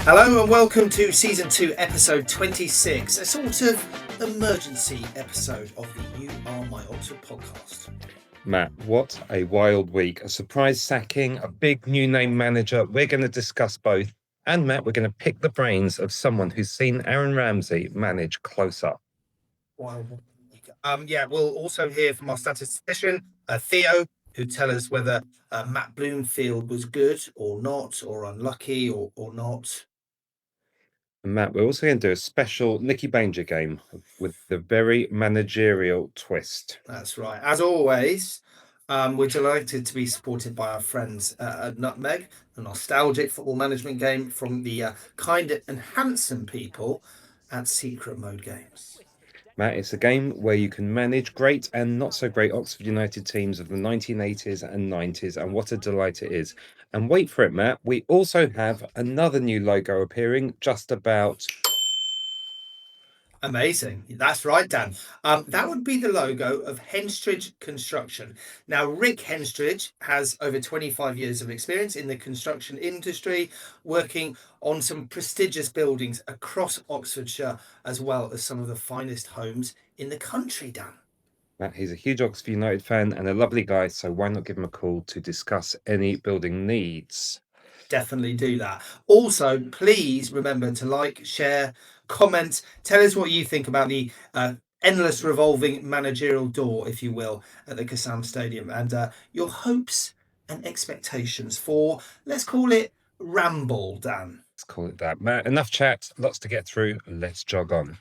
Hello and welcome to Season 2, Episode 26, a sort of emergency episode of the You Are My Oxford podcast. Matt, what a wild week. A surprise sacking, a big new name manager. We're going to discuss both. And Matt, we're going to pick the brains of someone who's seen Aaron Ramsey manage close up. We'll also hear from our statistician, Theo, who tell us whether Matt Bloomfield was good or not, or unlucky or not. And Matt, we're also going to do a special Nicky Banger game with the very managerial twist. That's right. As always, we're delighted to be supported by our friends at Nutmeg, a nostalgic football management game from the kind and handsome people at Secret Mode Games. Matt, it's a game where you can manage great and not so great Oxford United teams of the 1980s and 90s, and what a delight it is. And wait for it, Matt, we also have another new logo appearing just about... Amazing. That's right, Dan. That would be the logo of Henstridge Construction. Now, Rick Henstridge has over 25 years of experience in the construction industry, working on some prestigious buildings across Oxfordshire, as well as some of the finest homes in the country, Dan. Matt, he's a huge Oxford United fan and a lovely guy, so why not give him a call to discuss any building needs? Definitely do that. Also, please remember to like, share, comment, tell us what you think about the endless revolving managerial door, if you will, at the Kassam Stadium, and your hopes and expectations for, let's call it, Ramble, Dan. Let's call it that. Matt, enough chat, lots to get through. Let's jog on.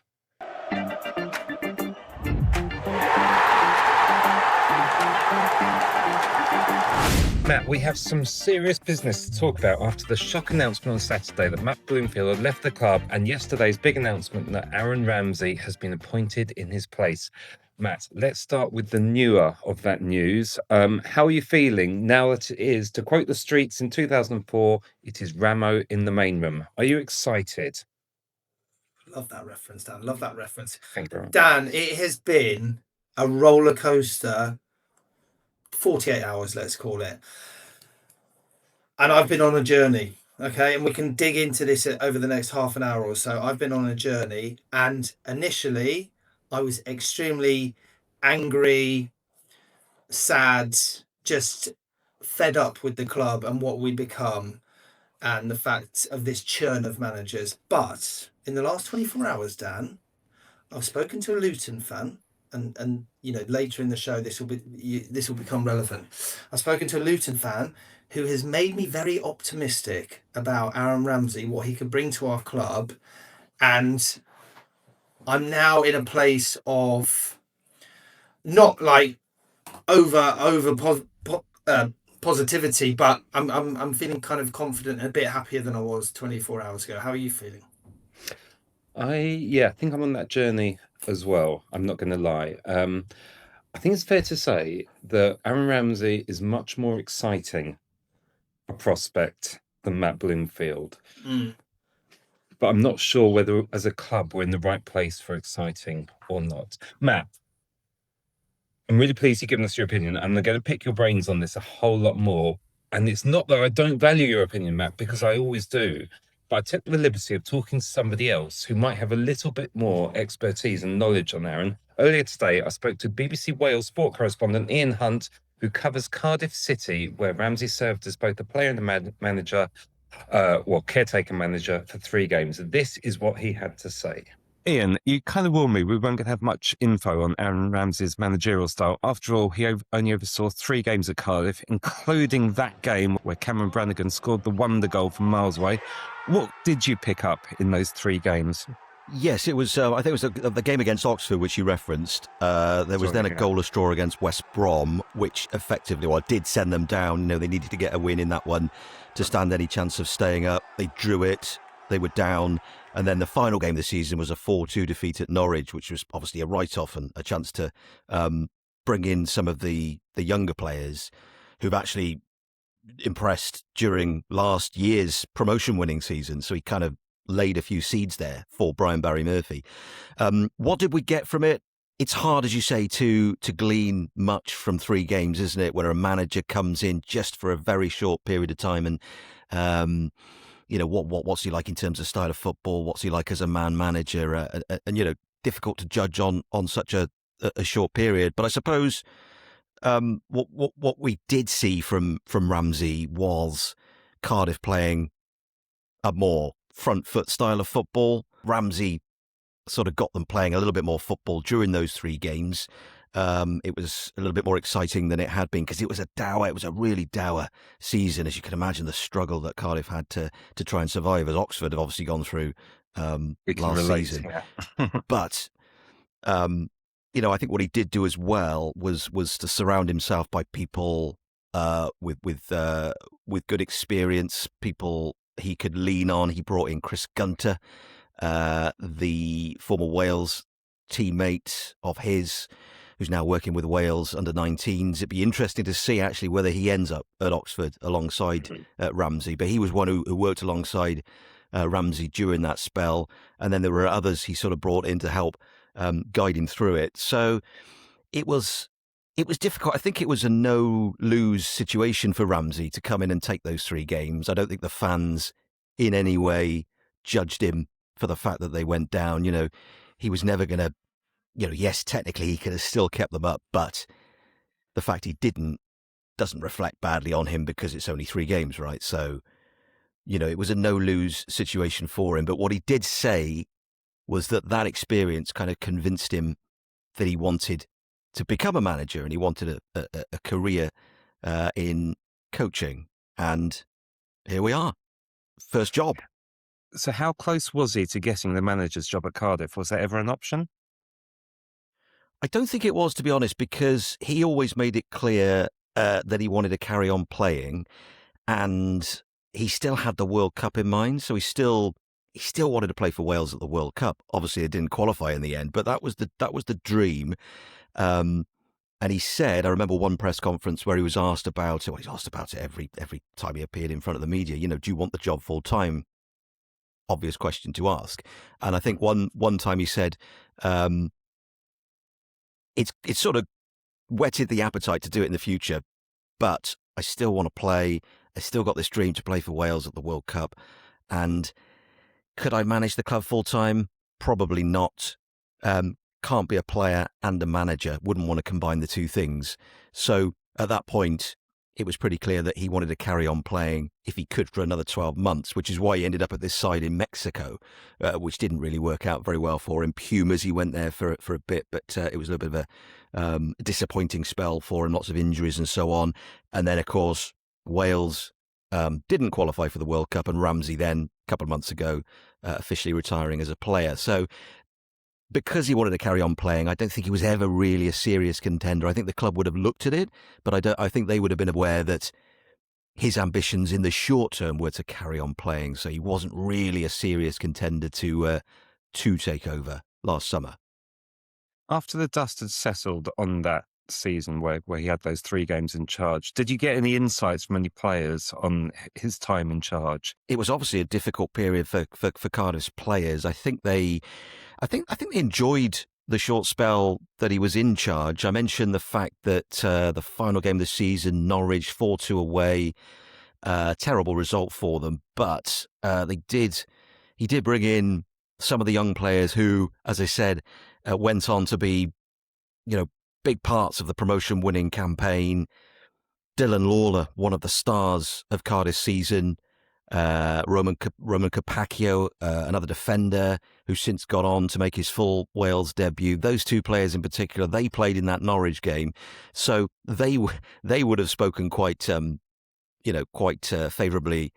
Matt, we have some serious business to talk about after the shock announcement on Saturday that Matt Bloomfield had left the club and yesterday's big announcement that Aaron Ramsey has been appointed in his place. Matt, let's start with the newer of that news. How are you feeling now that it is, to quote the streets in 2004, it is Ramo in the main room? Are you excited? Love that reference, Dan. Love that reference. Thank you. Dan, it has been a roller coaster 48 hours, let's call it. And I've been on a journey, okay? And we can dig into this over the next half an hour or so. I've been on a journey, and initially I was extremely angry, sad, just fed up with the club and what we become and the fact of this churn of managers. But in the last 24 hours, Dan, I've spoken to a Luton fan. And you know, later in the show, this will become relevant. I've spoken to a Luton fan who has made me very optimistic about Aaron Ramsey, what he could bring to our club, and I'm now in a place of not like over positivity, but I'm feeling kind of confident and a bit happier than I was 24 hours ago. How are you feeling? I think I'm on that journey as well. I'm not going to lie. I think it's fair to say that Aaron Ramsey is much more exciting a prospect than Matt Bloomfield. But I'm not sure whether as a club we're in the right place for exciting or not. Matt, I'm really pleased you've given us your opinion. I'm going to pick your brains on this a whole lot more. And it's not that I don't value your opinion, Matt, because I always do. But I took the liberty of talking to somebody else who might have a little bit more expertise and knowledge on Aaron. Earlier today, I spoke to BBC Wales sport correspondent Ian Hunt, who covers Cardiff City, where Ramsey served as both a player and a manager, caretaker manager for 3 games. This is what he had to say. Ian, you kind of warned me we weren't going to have much info on Aaron Ramsey's managerial style. After all, he only oversaw 3 games at Cardiff, including that game where Cameron Brannigan scored the wonder goal from miles away. What did you pick up in those 3 games? Yes, it was. I think it was the game against Oxford, which you referenced. There was then a goalless draw against West Brom, which effectively, did send them down. You know, they needed to get a win in that one to stand any chance of staying up. They drew it. They were down. And then the final game of the season was a 4-2 defeat at Norwich, which was obviously a write-off and a chance to bring in some of the younger players who've actually impressed during last year's promotion-winning season. So he kind of laid a few seeds there for Brian Barry Murphy. What did we get from it? It's hard, as you say, to glean much from 3 games, isn't it? Where a manager comes in just for a very short period of time and what's he like in terms of style of football? What's he like as a man manager? And difficult to judge on such a short period. But I suppose what we did see from Ramsey was Cardiff playing a more front foot style of football. Ramsey sort of got them playing a little bit more football during those 3 games. It was a little bit more exciting than it had been because it was a really dour season, as you can imagine, the struggle that Cardiff had to try and survive, as Oxford have obviously gone through last season. Yeah. But I think what he did do as well was to surround himself by people with good experience, people he could lean on. He brought in Chris Gunter, the former Wales teammate of his, who's now working with Wales under-19s. It'd be interesting to see actually whether he ends up at Oxford alongside Ramsey. But he was one who worked alongside Ramsey during that spell, and then there were others he sort of brought in to help guide him through it. So it was difficult. I think it was a no-lose situation for Ramsey to come in and take those 3 games. I don't think the fans in any way judged him for the fact that they went down. He was never going to, yes, technically he could have still kept them up, but the fact he didn't doesn't reflect badly on him because it's only 3 games, right? So, it was a no-lose situation for him. But what he did say was that experience kind of convinced him that he wanted to become a manager and he wanted a career in coaching. And here we are. First job. So how close was he to getting the manager's job at Cardiff? Was that ever an option? I don't think it was, to be honest, because he always made it clear that he wanted to carry on playing, and he still had the World Cup in mind. So he still wanted to play for Wales at the World Cup. Obviously, it didn't qualify in the end, but that was the dream. And he said, I remember one press conference where he was asked about it. Well, he's asked about it every time he appeared in front of the media. Do you want the job full time? Obvious question to ask. And I think one time he said, it's sort of whetted the appetite to do it in the future, but I still want to play. I still got this dream to play for Wales at the World Cup. And could I manage the club full time? Probably not. Can't be a player and a manager. Wouldn't want to combine the 2 things. So at that point, it was pretty clear that he wanted to carry on playing if he could for another 12 months, which is why he ended up at this side in Mexico, which didn't really work out very well for him. Pumas, he went there for a bit, but it was a little bit of a disappointing spell for him, lots of injuries and so on. And then, of course, Wales didn't qualify for the World Cup, and Ramsey then, a couple of months ago, officially retiring as a player. So because he wanted to carry on playing, I don't think he was ever really a serious contender. I think the club would have looked at it, but I think they would have been aware that his ambitions in the short term were to carry on playing. So he wasn't really a serious contender to take over last summer. After the dust had settled on that season where he had those 3 games in charge, did you get any insights from any players on his time in charge? It was obviously a difficult period for Cardiff's players. I think they enjoyed the short spell that he was in charge. I mentioned the fact that the final game of the season, Norwich 4-2 away, terrible result for them, but he did bring in some of the young players who, as I said, went on to be, big parts of the promotion-winning campaign. Dylan Lawler, one of the stars of Cardiff's season. Roman Capaccio, another defender who's since got on to make his full Wales debut. Those 2 players in particular, they played in that Norwich game, so they would have spoken quite favourably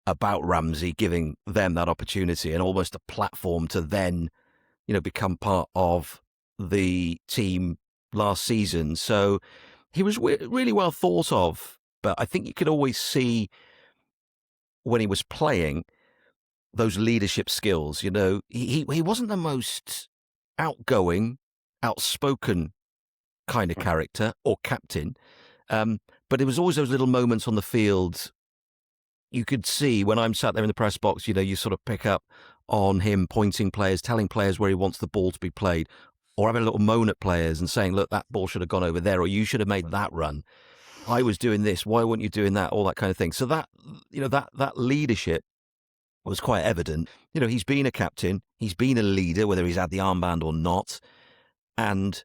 about Ramsey, giving them that opportunity and almost a platform to then, become part of the team last season. So he was really well thought of, but I think you could always see when he was playing those leadership skills. He wasn't the most outgoing, outspoken kind of character or captain, but it was always those little moments on the field. You could see when I'm sat there in the press box, you sort of pick up on him pointing players, telling players where he wants the ball to be played, or having a little moan at players and saying, look, that ball should have gone over there, or you should have made that run. I was doing this, why weren't you doing that? All that kind of thing. So that leadership was quite evident. You know, he's been a captain, he's been a leader, whether he's had the armband or not. And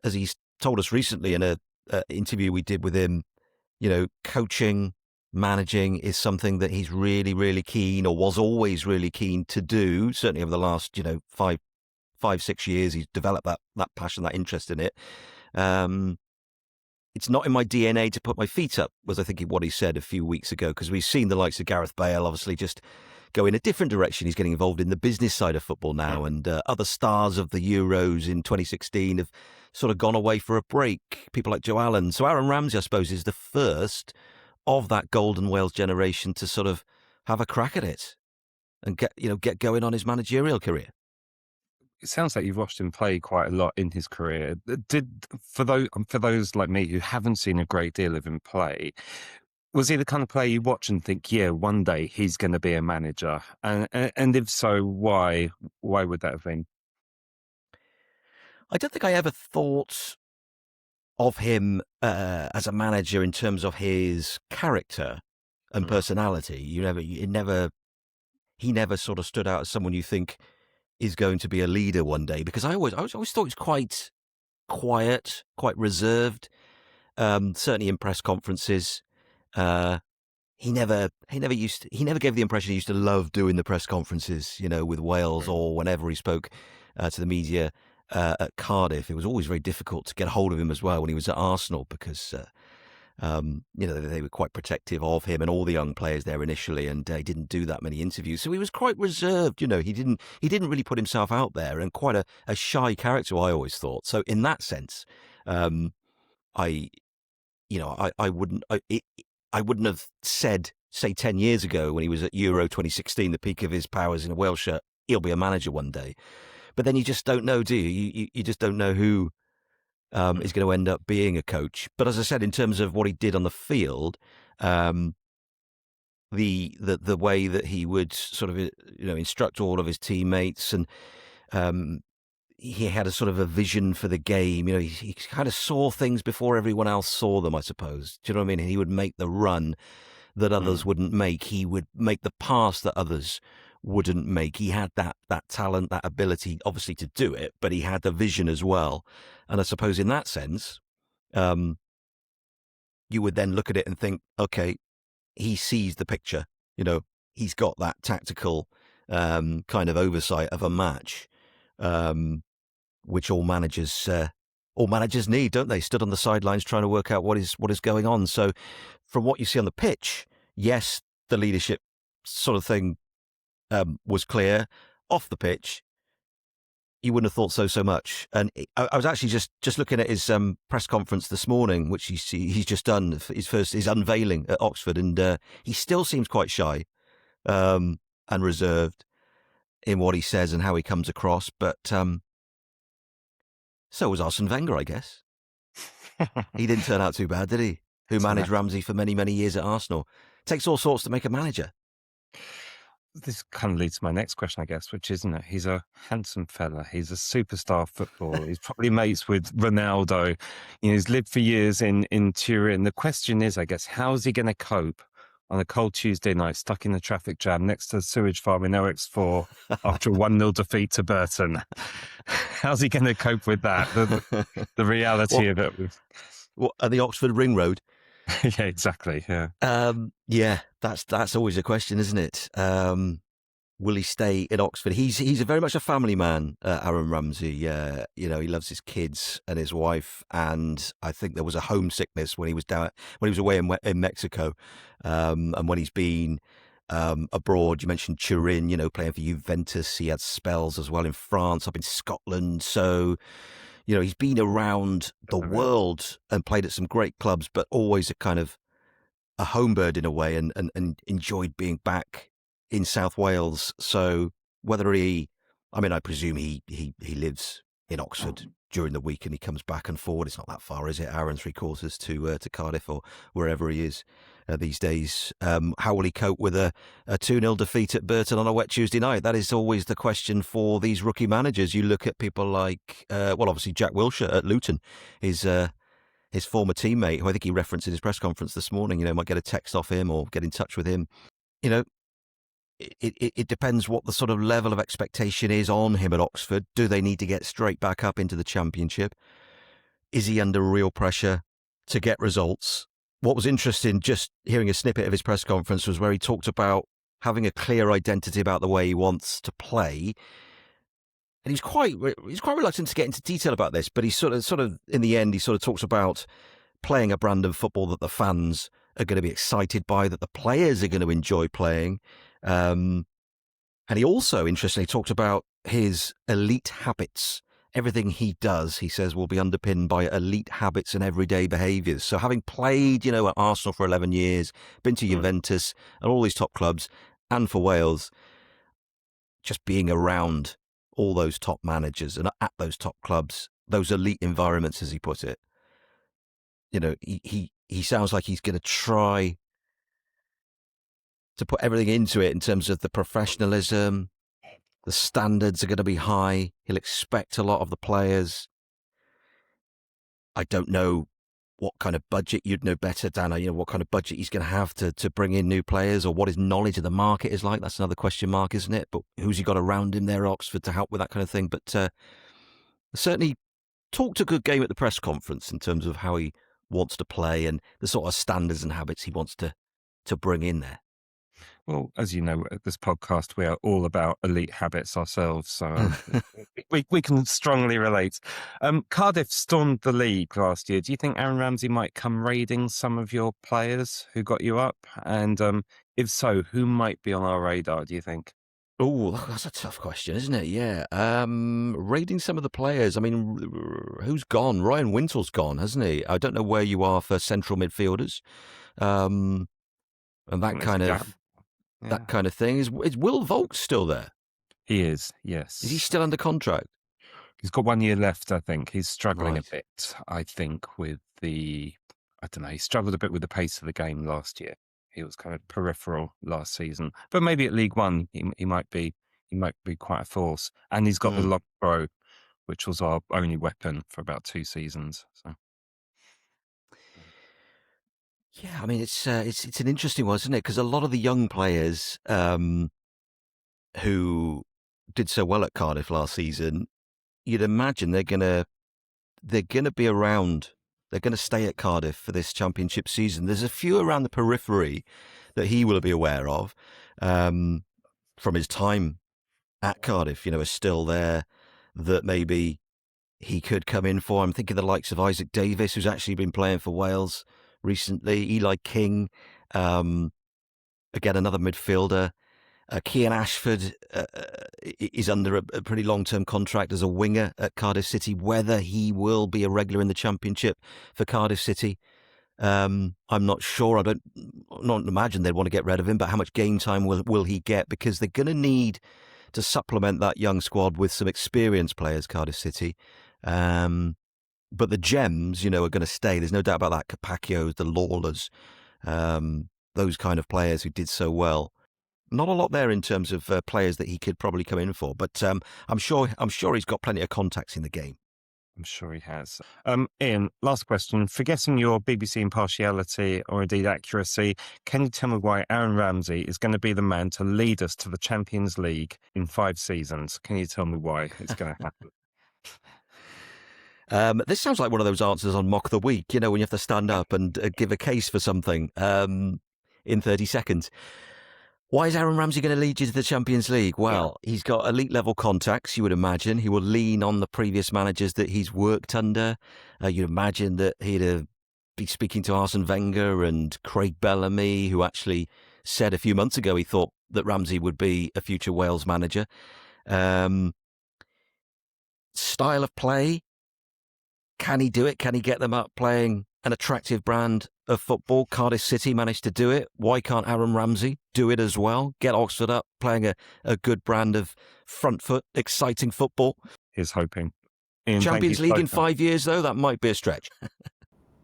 as he's told us recently in a interview we did with him, you know, coaching, managing is something that he's really, really keen, or was always really keen to do. Certainly over the last, you know, 5-6 years, he's developed that passion, that interest in it. It's not in my DNA to put my feet up, was I think what he said a few weeks ago, because we've seen the likes of Gareth Bale obviously just go in a different direction. He's getting involved in the business side of football now, and other stars of the Euros in 2016 have sort of gone away for a break, people like Joe Allen. So Aaron Ramsey, I suppose, is the first of that golden Wales generation to sort of have a crack at it and get going on his managerial career. It sounds like you've watched him play quite a lot in his career. For those like me who haven't seen a great deal of him play, was he the kind of player you watch and think, yeah, one day he's going to be a manager? And if so, why? Why would that have been? I don't think I ever thought of him as a manager in terms of his character and personality. He never sort of stood out as someone you think is going to be a leader one day, because I always thought he was quite quiet, quite reserved. Certainly in press conferences, he never gave the impression he used to love doing the press conferences, you know, with Wales or whenever he spoke to the media at Cardiff. It was always very difficult to get a hold of him as well when he was at Arsenal, because you know, they were quite protective of him and all the young players there initially, and he didn't do that many interviews, so he was quite reserved. You know, he didn't really put himself out there, and quite a shy character, I always thought. So in that sense, I wouldn't have said, say 10 years ago when he was at Euro 2016, the peak of his powers in a Wales shirt, he'll be a manager one day. But then you just don't know, do you? You just don't know who is going to end up being a coach. But as I said, in terms of what he did on the field, the way that he would sort of, you know, instruct all of his teammates, and he had a sort of a vision for the game. You know, he kind of saw things before everyone else saw them, I suppose. Do you know what I mean? And he would make the run that others wouldn't make. He would make the pass that others wouldn't make. He had that talent, that ability, obviously, to do it, but he had the vision as well. And I suppose in that sense, you would then look at it and think, okay, he sees the picture. You know, he's got that tactical kind of oversight of a match, which all managers need, don't they? Stood on the sidelines trying to work out what is going on. So from what you see on the pitch, yes, the leadership sort of thing was clear. Off the pitch, you wouldn't have thought so much. And I was actually just looking at his press conference this morning, which he's just done, his unveiling at Oxford, and he still seems quite shy and reserved in what he says and how he comes across. But so was Arsene Wenger, I guess. He didn't turn out too bad, did he? Who managed Ramsey for many, many years at Arsenal. Takes all sorts to make a manager. This kind of leads to my next question, I guess, which isn't it? He's a handsome fella. He's a superstar footballer. He's probably mates with Ronaldo. You know, he's lived for years in Turin. The question is, I guess, how's he going to cope on a cold Tuesday night, stuck in the traffic jam next to the sewage farm in OX4 after a 1-0 defeat to Burton? How's he going to cope with that? The reality of it. What, at the Oxford Ring Road? Yeah, exactly. Yeah. Yeah, that's always a question, isn't it? Will he stay in Oxford? He's a very much a family man, Aaron Ramsey. You know, he loves his kids and his wife, and I think there was a homesickness when he was away in Mexico, and when he's been abroad. You mentioned Turin, you know, playing for Juventus. He had spells as well in France, up in Scotland. So, you know, he's been around the world and played at some great clubs, but always a kind of a home bird in a way, and enjoyed being back in South Wales. So whether I presume he lives in Oxford during the week and he comes back and forward. It's not that far, is it, Aaron? 3/4 to Cardiff or wherever he is these days. How will he cope with a 2-0 defeat at Burton on a wet Tuesday night? That is always the question for these rookie managers. You look at people like, obviously Jack Wilshere at Luton, his former teammate, who I think he referenced in his press conference this morning. You know, might get a text off him or get in touch with him. You know, it depends what the sort of level of expectation is on him at Oxford. Do they need to get straight back up into the Championship? Is he under real pressure to get results? What was interesting, just hearing a snippet of his press conference, was where he talked about having a clear identity about the way he wants to play. And he's quite reluctant to get into detail about this, but he sort of in the end, he sort of talks about playing a brand of football that the fans are going to be excited by, that the players are going to enjoy playing. And he also, interestingly, talked about his elite habits. Everything he does, he says, will be underpinned by elite habits and everyday behaviours. So having played, at Arsenal for 11 years, been to Juventus and all these top clubs, and for Wales, just being around all those top managers and at those top clubs, those elite environments, as he put it, he sounds like he's going to try to put everything into it in terms of the professionalism. The standards are going to be high. He'll expect a lot of the players. I don't know what kind of budget, you'd know better, Dan, what kind of budget he's going to have to bring in new players, or what his knowledge of the market is like. That's another question mark, isn't it? But who's he got around him there at Oxford to help with that kind of thing? But certainly talked a good game at the press conference in terms of how he wants to play and the sort of standards and habits he wants to bring in there. Well, as you know, at this podcast, we are all about elite habits ourselves, so we can strongly relate. Cardiff stormed the league last year. Do you think Aaron Ramsey might come raiding some of your players who got you up? And if so, who might be on our radar, do you think? Oh, that's a tough question, isn't it? Yeah. Raiding some of the players. I mean, who's gone? Ryan Wintle's gone, hasn't he? I don't know where you are for central midfielders. And that kind of... Yeah. That kind of thing. Is Will Volk still there? He is, yes. Is he still under contract? He's got 1 year left, I think. He's struggling a bit, I think, with I don't know, he struggled a bit with the pace of the game last year. He was kind of peripheral last season. But maybe at League One, he might be quite a force. And he's got the lob throw, which was our only weapon for about 2 seasons. So. Yeah, I mean, it's an interesting one, isn't it? Because a lot of the young players who did so well at Cardiff last season, you'd imagine they're gonna be around. They're going to stay at Cardiff for this Championship season. There's a few around the periphery that he will be aware of from his time at Cardiff, are still there, that maybe he could come in for. I'm thinking the likes of Isaac Davis, who's actually been playing for Wales recently, Eli King, again, another midfielder. Cian Ashford is under a pretty long-term contract as a winger at Cardiff City. Whether he will be a regular in the Championship for Cardiff City, I'm not sure. I don't imagine they'd want to get rid of him, but how much game time will he get? Because they're going to need to supplement that young squad with some experienced players, Cardiff City. But the gems, are going to stay. There's no doubt about that. Capacios, the Lawlers, those kind of players who did so well. Not a lot there in terms of players that he could probably come in for, but I'm sure he's got plenty of contacts in the game. I'm sure he has. Ian, last question. Forgetting your BBC impartiality or indeed accuracy, can you tell me why Aaron Ramsey is going to be the man to lead us to the Champions League in 5 seasons? Can you tell me why it's going to happen? This sounds like one of those answers on Mock the Week, when you have to stand up and give a case for something in 30 seconds. Why is Aaron Ramsey going to lead you to the Champions League? Well, he's got elite level contacts, you would imagine. He will lean on the previous managers that he's worked under. You'd imagine that he'd be speaking to Arsene Wenger and Craig Bellamy, who actually said a few months ago he thought that Ramsey would be a future Wales manager. Style of play. Can he do it? Can he get them up playing an attractive brand of football? Cardiff City managed to do it. Why can't Aaron Ramsey do it as well? Get Oxford up playing a good brand of front foot, exciting football. He's hoping. Ian, Champions League in 5 years, though, that might be a stretch.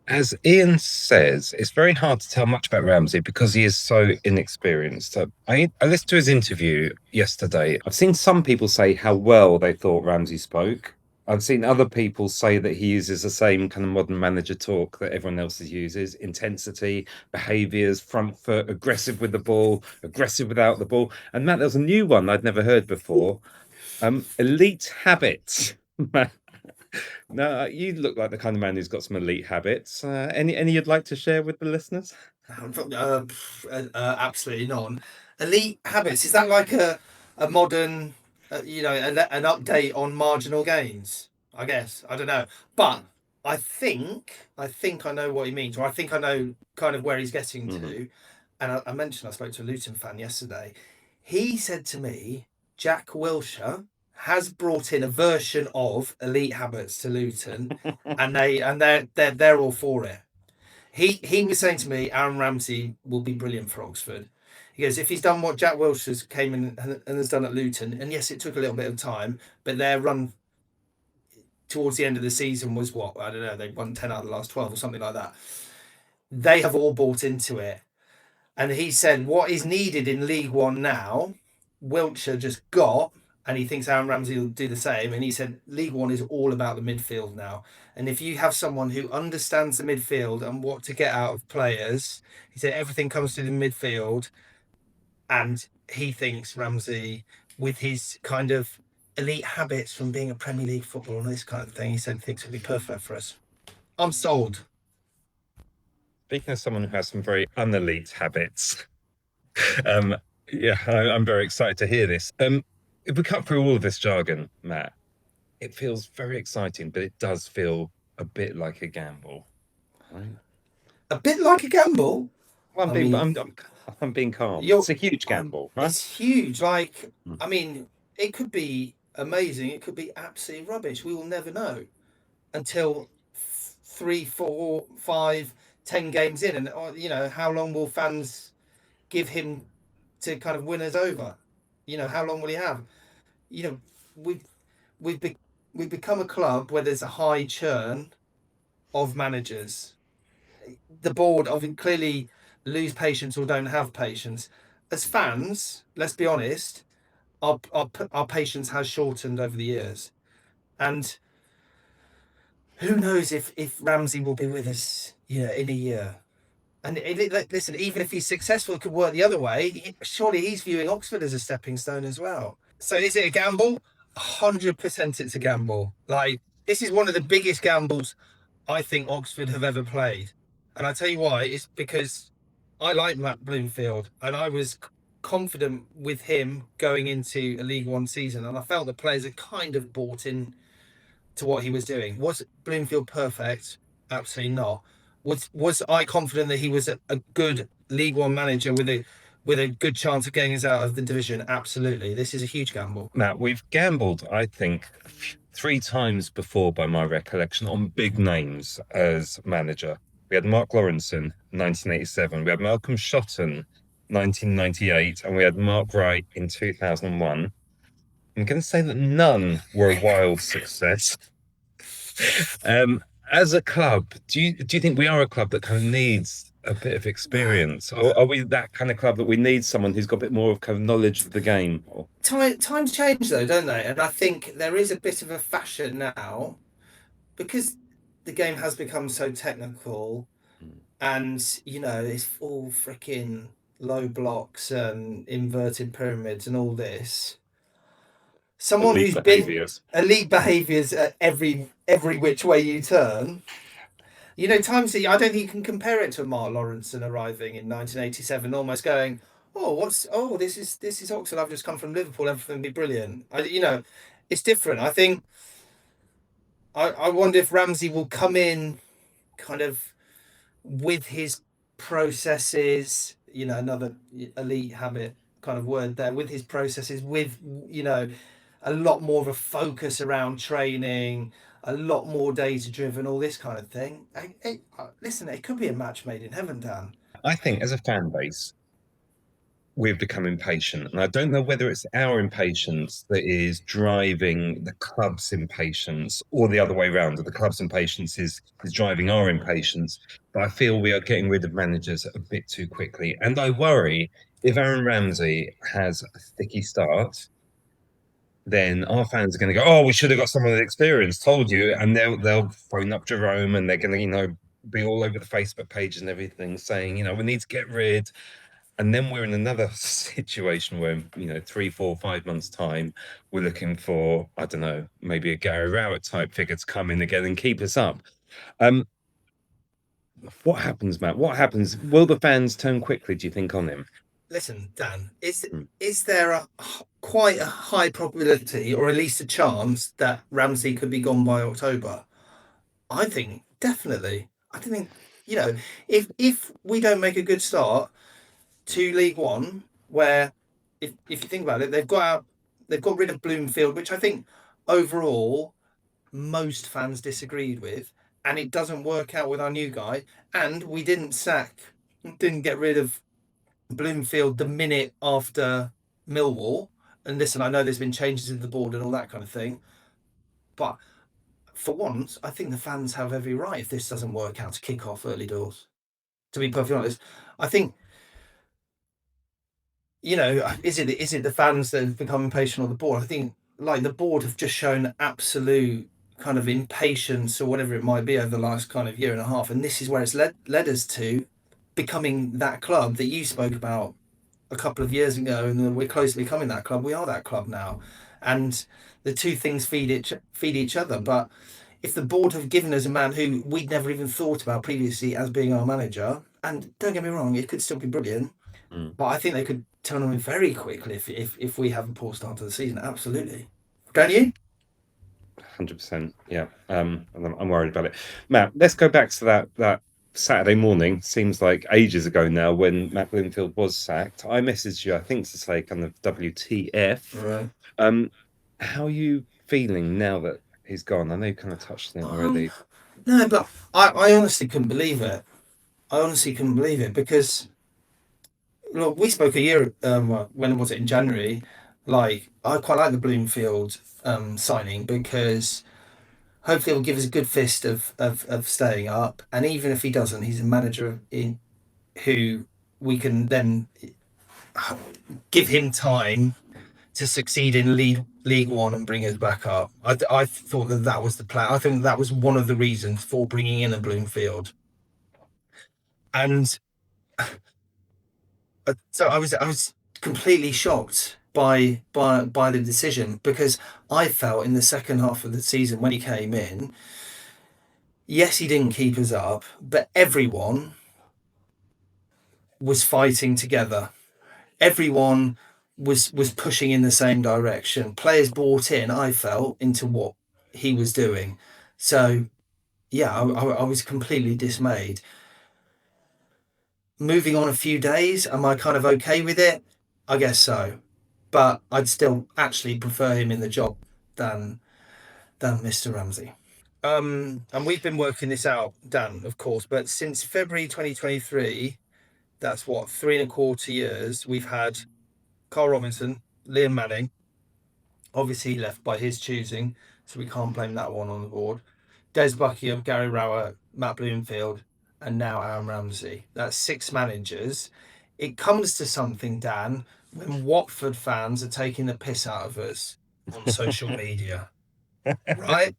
As Ian says, it's very hard to tell much about Ramsey because he is so inexperienced. I listened to his interview yesterday. I've seen some people say how well they thought Ramsey spoke. I've seen other people say that he uses the same kind of modern manager talk that everyone else uses: intensity, behaviours, front foot, aggressive with the ball, aggressive without the ball. And Matt, there's a new one I'd never heard before. Elite habits. No, you look like the kind of man who's got some elite habits. Any you'd like to share with the listeners? Absolutely not. Elite habits, is that like a modern, an update on marginal gains? I guess, I don't know, but I think I know what he means, or I think I know kind of where he's getting to. And I mentioned I spoke to a Luton fan yesterday. He said to me, Jack Wilshere has brought in a version of elite habits to Luton, and they're all for it. He was saying to me, Aaron Ramsey will be brilliant for Oxford. He goes, if he's done what Jack Wilshere's came in and has done at Luton, and yes, it took a little bit of time, but their run towards the end of the season was what? I don't know, they won 10 out of the last 12 or something like that. They have all bought into it. And he said, what is needed in League One now, Wiltshire just got, and he thinks Aaron Ramsey will do the same. And he said, League One is all about the midfield now. And if you have someone who understands the midfield and what to get out of players, he said everything comes to the midfield. And he thinks Ramsey, with his kind of elite habits from being a Premier League footballer and this kind of thing, he said thinks it'll be perfect for us. I'm sold. Speaking of someone who has some very unelite habits, yeah, I'm very excited to hear this. If we cut through all of this jargon, Matt, it feels very exciting, but it does feel a bit like a gamble, right? A bit like a gamble? Well, I'm being calm. It's a huge gamble, right? It's huge. Like, I mean, it could be amazing. It could be absolutely rubbish. We will never know until 3, 4, 5, 10 games in. And, how long will fans give him to kind of win us over? How long will he have? We've become a club where there's a high churn of managers. The board clearly lose patience or don't have patience. As fans, let's be honest, our patience has shortened over the years. And who knows if Ramsey will be with us, in a year. And listen, even if he's successful, it could work the other way. Surely he's viewing Oxford as a stepping stone as well. So is it a gamble? 100% it's a gamble. Like, this is one of the biggest gambles I think Oxford have ever played. And I tell you why, it's because I like Matt Bloomfield and I was confident with him going into a League One season. And I felt the players had kind of bought in to what he was doing. Was Bloomfield perfect? Absolutely not. Was I confident that he was a good League One manager with a good chance of getting us out of the division? Absolutely. This is a huge gamble. Matt, we've gambled, I think, 3 times before, by my recollection, on big names as manager. We had Mark Lawrenson, 1987. We had Malcolm Shotton, 1998. And we had Mark Wright in 2001. I'm going to say that none were a wild success. As a club, do you think we are a club that kind of needs a bit of experience, or are we that kind of club that we need someone who's got a bit more of kind of knowledge of the game? Times change though, don't they? And I think there is a bit of a fashion now because the game has become so technical, and it's all freaking low blocks and inverted pyramids and all this. Someone who's been elite behaviours at every which way you turn. Times I don't think you can compare it to Mark Lawrenson arriving in 1987, almost going, this is Oxford. I've just come from Liverpool. Everything will be brilliant. It's different. I think. I wonder if Ramsey will come in, kind of, with his processes. Another elite habit kind of word there. With his processes, with a lot more of a focus around training, a lot more data driven, all this kind of thing. Listen, it could be a match made in heaven, Dan. I think as a fan base, we've become impatient. And I don't know whether it's our impatience that is driving the club's impatience or the other way around, that the club's impatience is driving our impatience. But I feel we are getting rid of managers a bit too quickly. And I worry if Aaron Ramsey has a sticky start, then our fans are going to go, "Oh, we should have got someone with experience. Told you," and they'll phone up Jerome, and they're going to, be all over the Facebook page and everything, saying, we need to get rid. And then we're in another situation where, 3, 4, 5 months' time, we're looking for, I don't know, maybe a Gary Rowett type figure to come in again and keep us up. What happens, Matt? What happens? Will the fans turn quickly, do you think, on him? Listen, Dan, is there quite a high probability, or at least a chance, that Ramsey could be gone by October? I think definitely. I think, if we don't make a good start to League One, where if you think about it, they've got rid of Bloomfield, which I think overall most fans disagreed with, and it doesn't work out with our new guy, and we didn't get rid of Bloomfield the minute after Millwall. And listen, I know there's been changes in the board and all that kind of thing, but for once, I think the fans have every right, if this doesn't work out, to kick off early doors. To be perfectly honest, I think, is it the fans that have become impatient, or the board? I think, like, the board have just shown absolute kind of impatience, or whatever it might be, over the last kind of year and a half, and this is where it's led us to becoming that club that you spoke about a couple of years ago, and we're close to becoming that club. We are that club now, and the two things feed each other. But if the board have given us a man who we'd never even thought about previously as being our manager, and don't get me wrong, it could still be brilliant, but I think they could turn on him very quickly if we have a poor start to the season. Absolutely, don't you? 100%. Yeah. I'm worried about it. Matt, let's go back to that Saturday morning. Seems like ages ago now, when Matt Bloomfield was sacked. I messaged you, I think, to say kind of WTF. Right. How are you feeling now that he's gone? I know you kind of touched on it already. No, but I honestly couldn't believe it. I honestly couldn't believe it, because look, we spoke a year, when was it, in January? Like, I quite like the Bloomfield signing, because hopefully it'll give us a good fist of staying up. And even if he doesn't, he's a manager who we can then give him time to succeed in League One and bring us back up. I thought that was the plan. I think that was one of the reasons for bringing in a Bloomfield. And so I was completely shocked by the decision, because I felt in the second half of the season, when he came in, yes, he didn't keep us up, but everyone was fighting together. Everyone was pushing in the same direction. Players bought in, I felt, into what he was doing. So yeah, I was completely dismayed. Moving on a few days, am I kind of okay with it? I guess so, but I'd still actually prefer him in the job than Mr. Ramsey. And we've been working this out, Dan, of course, but since February 2023, that's what, 3.25 years, we've had Carl Robinson, Liam Manning. Obviously, he left by his choosing, so we can't blame that one on the board. Des Buckingham, Gary Rowett, Matt Bloomfield, and now Aaron Ramsey. That's 6 managers. It comes to something, Dan, when Watford fans are taking the piss out of us on social media, right?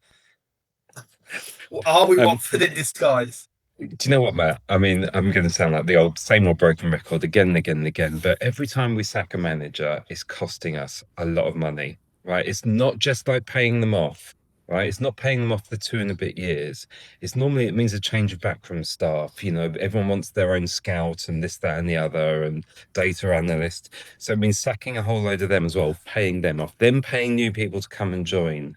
Are we Watford in disguise? Do you know what, Matt? I mean, I'm going to sound like the same old broken record again and again and again, but every time we sack a manager, it's costing us a lot of money, right? It's not just like paying them off, right? It's not paying them off for 2 and a bit years. It means a change of backroom staff. Everyone wants their own scout and this, that, and the other, and data analyst. So it means sacking a whole load of them as well, paying them off, then paying new people to come and join.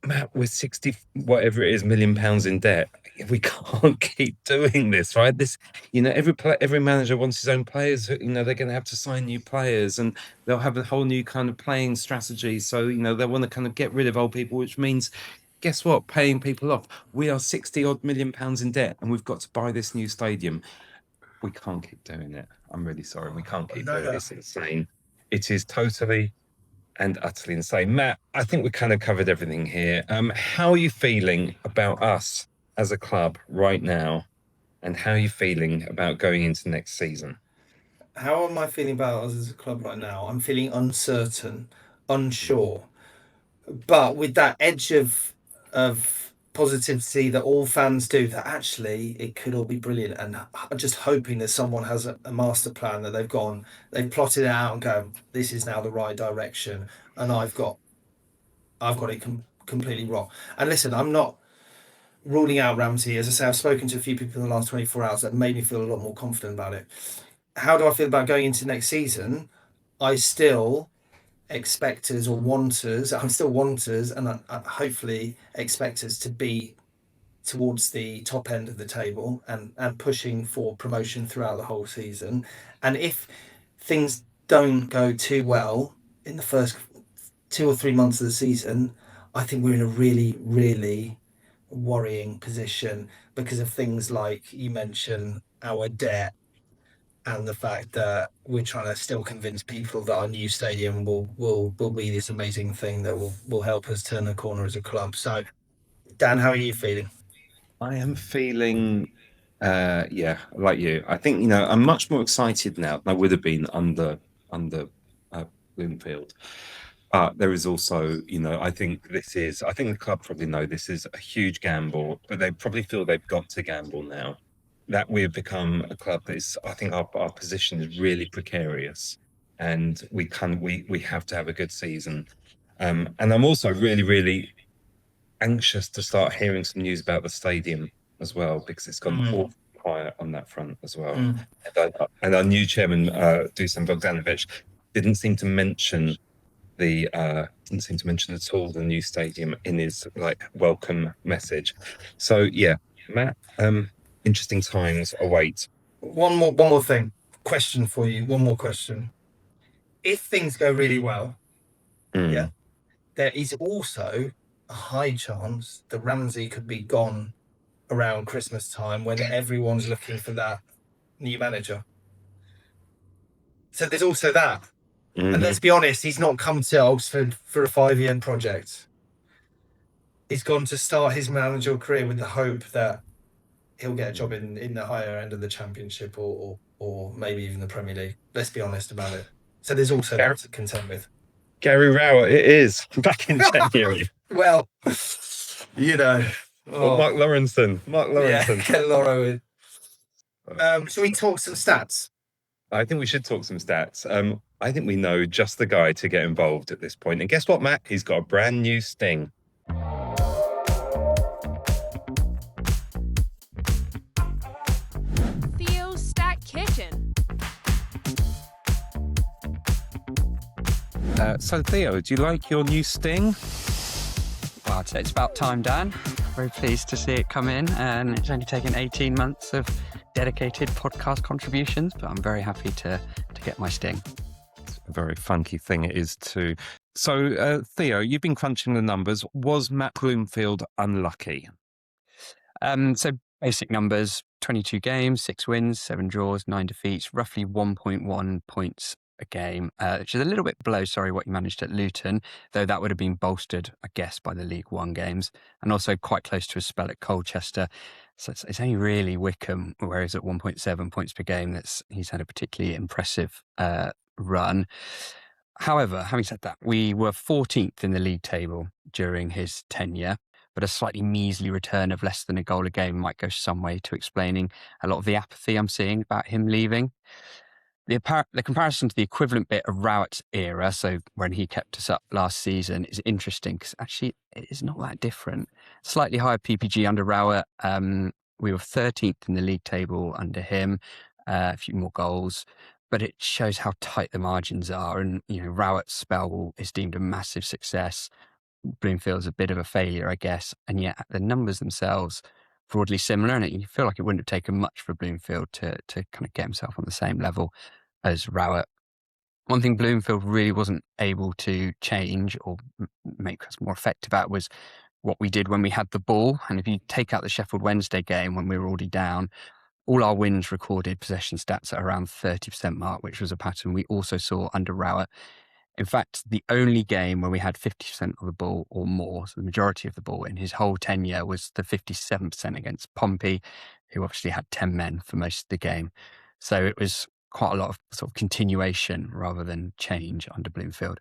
Matt, we're 60 whatever it is £1 million in debt. We can't keep doing this, right? Every manager wants his own players. They're going to have to sign new players, and they'll have a whole new kind of playing strategy. So they want to kind of get rid of old people, which means, guess what, paying people off. We are 60 odd £1 million in debt, and we've got to buy this new stadium. We can't keep doing it. I'm really sorry, we can't keep doing it. It's insane. It is totally and utterly insane. Matt, I think we kind of covered everything here. How are you feeling about us as a club right now, and how are you feeling about going into next season? How am I feeling about us as a club right now? I'm feeling uncertain. unsure. But with that edge of positivity that all fans do, that actually it could all be brilliant. And I'm just hoping that someone has a master plan that they've plotted it out and go, this is now the right direction. And I've got it completely wrong. And listen, I'm not ruling out Ramsey. As I say, I've spoken to a few people in the last 24 hours that made me feel a lot more confident about it. How do I feel about going into next season? I still expect us or want us, I'm still want us, and I hopefully expect us to be towards the top end of the table and pushing for promotion throughout the whole season. And if things don't go too well in the first 2 or 3 months of the season, I think we're in a really, really worrying position because of things like you mentioned, our debt, and the fact that we're trying to still convince people that our new stadium will be this amazing thing that will help us turn the corner as a club. So, Dan, how are you feeling? I am feeling, like you. I think, I'm much more excited now than I would have been under Bloomfield. There is also, I think the club probably know this is a huge gamble, but they probably feel they've got to gamble now. That we've become a club that is, I think our position is really precarious, and we have to have a good season. And I'm also really, really anxious to start hearing some news about the stadium as well, because it's gone awfully quiet on that front as well. And our new chairman, Dusan Bogdanovic, didn't seem to mention at all the new stadium in his welcome message. So yeah, Matt, interesting times await. One more question for you. One more question. If things go really well, yeah, there is also a high chance that Ramsey could be gone around Christmas time when everyone's looking for that new manager. So there's also that. And let's be honest, he's not come to Oxford for a 5-year project. He's gone to start his managerial career with the hope that he'll get a job in the higher end of the Championship or maybe even the Premier League. Let's be honest about it. So there's also that to contend with. Gary Rowett, it is back in January. Well, Or Mark Lawrenson. Yeah, get Loro in. Shall we talk some stats? I think we should talk some stats. I think we know just the guy to get involved at this point. And guess what, Matt? He's got a brand new sting. Theo's Stat Kitchen. So, Theo, do you like your new sting? Well, I'd say it's about time, Dan. Very pleased to see it come in, and it's only taken 18 months of dedicated podcast contributions, but I'm very happy to get my sting. It's a very funky thing it is too. So, Theo, you've been crunching the numbers. Was Matt Bloomfield unlucky? So basic numbers, 22 games, 6 wins, 7 draws, 9 defeats, roughly 1.1 points a game, which is a little bit below, what you managed at Luton, though that would have been bolstered, I guess, by the League One games, and also quite close to a spell at Colchester. So it's only really Wickham, where he's at 1.7 points per game, he's had a particularly impressive run. However, having said that, we were 14th in the league table during his tenure, but a slightly measly return of less than a goal a game might go some way to explaining a lot of the apathy I'm seeing about him leaving. The comparison to the equivalent bit of Rowett's era, so when he kept us up last season, is interesting because actually it is not that different. Slightly higher PPG under Rowett. We were 13th in the league table under him, a few more goals, but it shows how tight the margins are. And, Rowett's spell is deemed a massive success. Bloomfield's a bit of a failure, I guess. And yet the numbers themselves broadly similar, and you feel like it wouldn't have taken much for Bloomfield to kind of get himself on the same level as Rowett. One thing Bloomfield really wasn't able to change or make us more effective at was what we did when we had the ball. And if you take out the Sheffield Wednesday game when we were already down, all our wins recorded possession stats at around 30% mark, which was a pattern we also saw under Rowett. In fact, the only game where we had 50% of the ball or more, so the majority of the ball in his whole tenure, was the 57% against Pompey, who obviously had 10 men for most of the game. So it was quite a lot of sort of continuation rather than change under Bloomfield.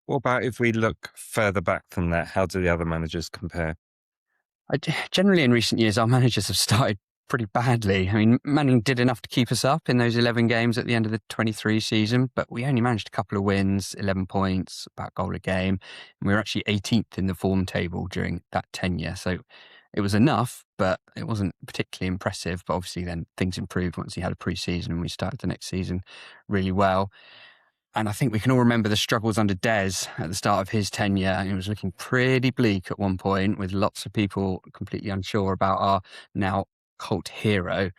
What about if we look further back than that? How do the other managers compare? Generally, in recent years, our managers have started pretty badly. I mean, Manning did enough to keep us up in those 11 games at the end of the 23 season, but we only managed a couple of wins, 11 points, about a goal a game. And we were actually 18th in the form table during that tenure. So it was enough, but it wasn't particularly impressive. But obviously then things improved once he had a pre-season and we started the next season really well. And I think we can all remember the struggles under Des at the start of his tenure. It was looking pretty bleak at one point, with lots of people completely unsure about our now cult hero.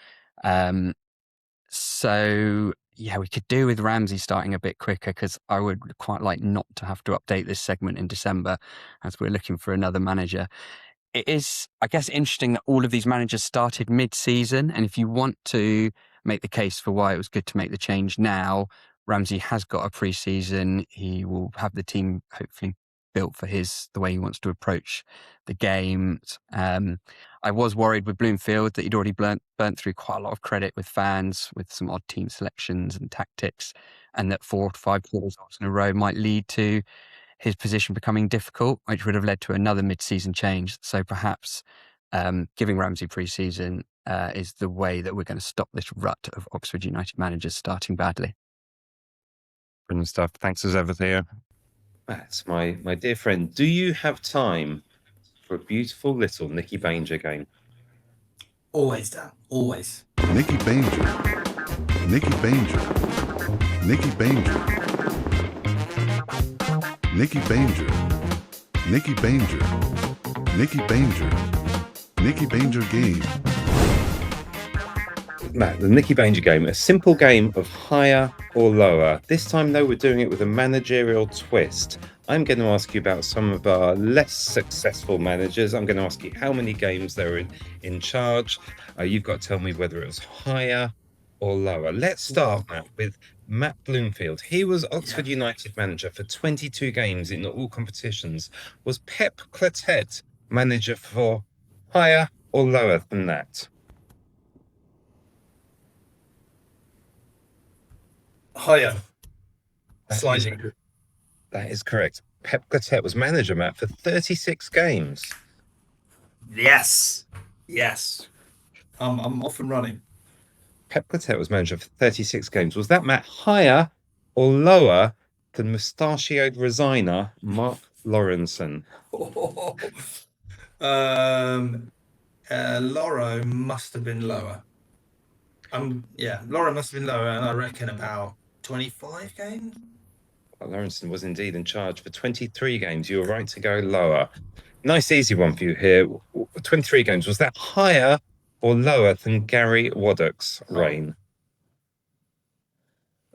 So, yeah, we could do with Ramsey starting a bit quicker, because I would quite like not to have to update this segment in December as we're looking for another manager. It is, I guess, interesting that all of these managers started mid-season. And if you want to make the case for why it was good to make the change now, Ramsey has got a pre-season. He will have the team hopefully built for the way he wants to approach the games. I was worried with Bloomfield that he'd already burnt through quite a lot of credit with fans, with some odd team selections and tactics, and that 4 to 5 poor results in a row might lead to his position becoming difficult, which would have led to another mid-season change. So perhaps giving Ramsey pre-season is the way that we're going to stop this rut of Oxford United managers starting badly. Brilliant stuff. Thanks as ever, Theo. That's my dear friend. Do you have time for a beautiful little Nicky Banger game? Always, Dan. Always. Nicky Banger. Nicky Banger. Nicky Banger. Nicky Banger. Nicky Banger. Nicky Banger. Nicky Banger game. Matt, the Nicky Banger game, a simple game of higher or lower. This time, though, we're doing it with a managerial twist. I'm going to ask you about some of our less successful managers. I'm going to ask you how many games they were in charge. You've got to tell me whether it was higher or lower. Let's start, Matt, with Matt Bloomfield. He was Oxford United manager for 22 games in all competitions. Was Pep Clotet manager for higher or lower than that? Higher. Sliding. That is correct. Pep Clotet was manager, Matt, for 36 games. Yes. Yes. I'm off and running. Pep Clotet was manager for 36 games. Was that, Matt, higher or lower than mustachioed resigner Mark Lawrenson? Loro must have been lower. Loro must have been lower, and I reckon about 25 games. Well, Lawrenson was indeed in charge for 23 games. You were right to go lower. Nice, easy one for you here. 23 games. Was that higher or lower than Gary Waddock's reign?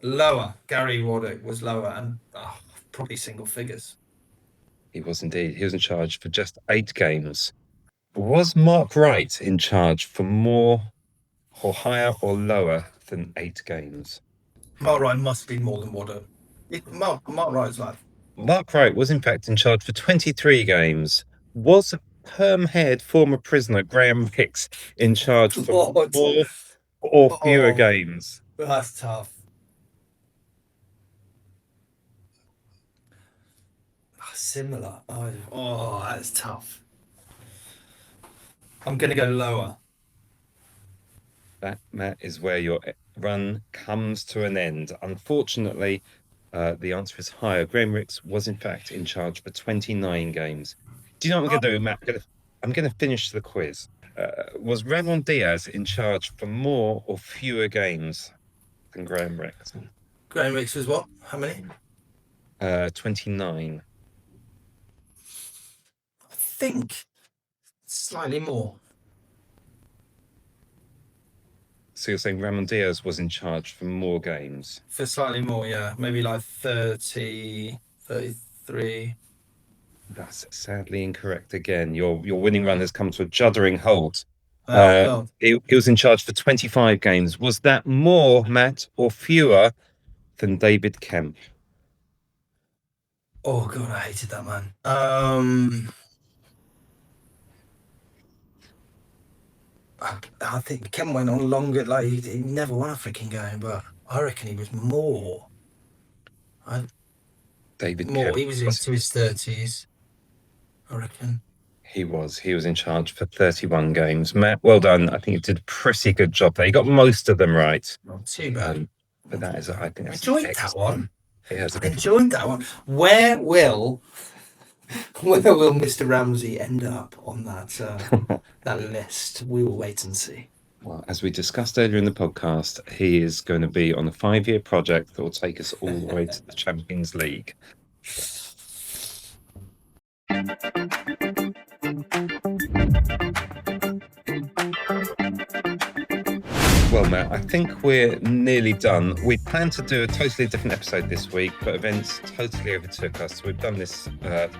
Lower. Gary Waddock was lower, and probably single figures. He was indeed. He was in charge for just 8 games. Was Mark Wright in charge for more or higher or lower than 8 games? Mark Wright must be more than Waddock. Mark Wright's like... Mark Wright was in fact in charge for 23 games. Was perm-haired former prisoner Graham Hicks in charge for more or fewer games? That's tough. Similar. Oh, that's tough. I'm going to go lower. That, Matt, is where your run comes to an end. Unfortunately, the answer is higher. Graham Hicks was in fact in charge for 29 games. Do you know what I'm going to do, Matt? I'm going to finish the quiz. Was Ramon Diaz in charge for more or fewer games than Graham Hicks? Graham Hicks was what? How many? 29. I think slightly more. So you're saying Ramon Diaz was in charge for more games? For slightly more, yeah. Maybe like 30, 33. That's sadly incorrect again. Your winning run has come to a juddering halt. He was in charge for 25 games. Was that more, Matt, or fewer than David Kemp? Oh, God, I hated that man. I think Kemp went on longer. Like he never won a freaking game, but I reckon he was more. David More. Kemp. He was into his 30s, I reckon. He was in charge for 31 games. Matt, well done. I think you did a pretty good job there. You got most of them right. Not too bad. But that is, I think, I that's enjoyed that one. Yeah, I enjoyed that one. Where will Mr. Ramsey end up on that that list? We will wait and see. Well, as we discussed earlier in the podcast, he is going to be on a 5-year project that will take us all the way to the Champions League. Well, Matt, I think we're nearly done. We planned to do a totally different episode this week, but events totally overtook us. So we've done this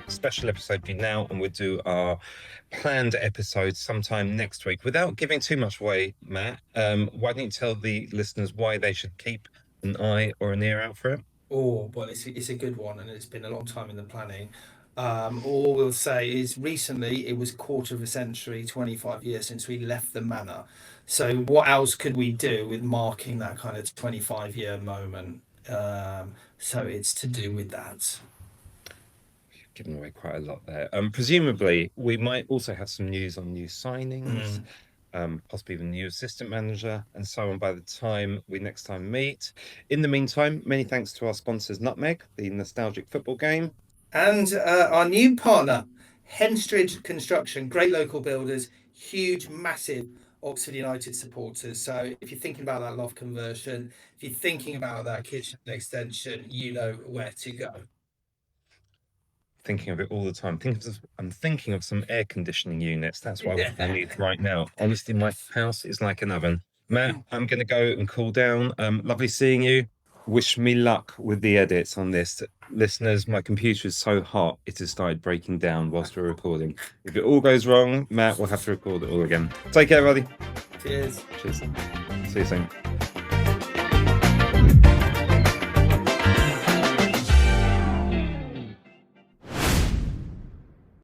special episode for you now, and we'll do our planned episode sometime next week. Without giving too much away, Matt, why don't you tell the listeners why they should keep an eye or an ear out for it? Oh, well, it's a good one, and it's been a long time in the planning. All we'll say is recently it was quarter of a century, 25 years since we left the manor. So what else could we do with marking that kind of 25-year moment? So it's to do with that. You've given away quite a lot there. Presumably, we might also have some news on new signings, possibly even new assistant manager, and so on by the time we next time meet. In the meantime, many thanks to our sponsors, Nutmeg, the nostalgic football game. And our new partner, Henstridge Construction, great local builders, huge, massive Oxford United supporters. So if you're thinking about that loft conversion, if you're thinking about that kitchen extension, you know where to go. Thinking of it all the time. I'm thinking of some air conditioning units. That's what I need right now. Honestly, my house is like an oven. Matt, I'm going to go and cool down. Lovely seeing you. Wish me luck with the edits on this. Listeners, my computer is so hot, it has started breaking down whilst we're recording. If it all goes wrong, Matt will have to record it all again. Take care, buddy. Cheers. Cheers. See you soon.